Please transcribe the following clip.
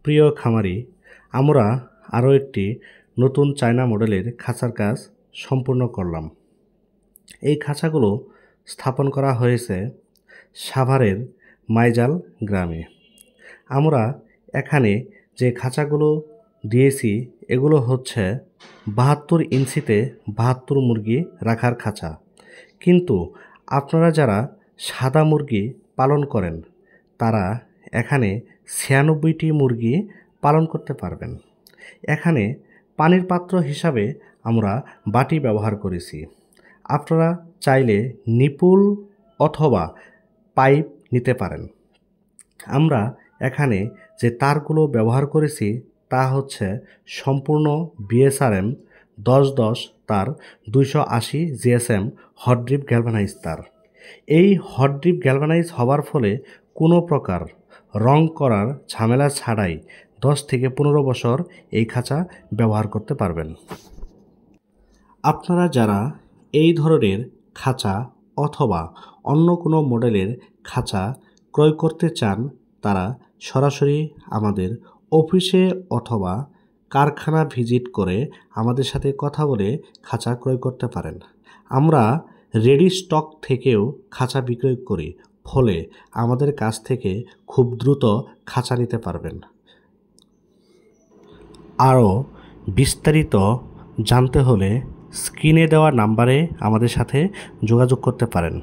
প্রিয় খামারি, আমরা আরও একটি নতুন চায়না মডেলের খাঁচার কাজ সম্পূর্ণ করলাম। এই খাঁচাগুলো স্থাপন করা হয়েছে সাভারের মাইজাল গ্রামে। আমরা এখানে যে খাঁচাগুলো দিয়েছি এগুলো হচ্ছে 72 ইঞ্চিতে 72 মুরগি রাখার খাঁচা। কিন্তু আপনারা যারা সাদা মুরগি পালন করেন তারা এখানে 96টি মুরগি পালন করতে পারবেন। এখানে পানির পাত্র হিসাবে আমরা বাটি ব্যবহার করেছি। আপনারা চাইলে নিপুল অথবা পাইপ নিতে পারেন। আমরা এখানে যে তারগুলো ব্যবহার করেছি তা হচ্ছে সম্পূর্ণ বিএসআরএম 1010 তার 280 জিএসএম হট ড্রিপ গ্যালভানাইজ তার। এই হট ড্রিপ গ্যালভানাইজ হওয়ার ফলে কোনো প্রকার রং করার ঝামেলা ছাড়াই 10 থেকে 15 বছর এই খাঁচা ব্যবহার করতে পারবেন। আপনারা যারা এই ধরনের খাঁচা অথবা অন্য কোনো মডেলের খাঁচা ক্রয় করতে চান তারা সরাসরি আমাদের অফিসে অথবা কারখানা ভিজিট করে আমাদের সাথে কথা বলে খাঁচা ক্রয় করতে পারেন। আমরা রেডি স্টক থেকেও খাঁচা বিক্রয় করি, ফলে আমাদের কাছ থেকে খুব দ্রুত খাঁচা নিতে পারবেন। আরও বিস্তারিত জানতে হলে স্ক্রিনে দেওয়া নাম্বারে আমাদের সাথে যোগাযোগ করতে পারেন।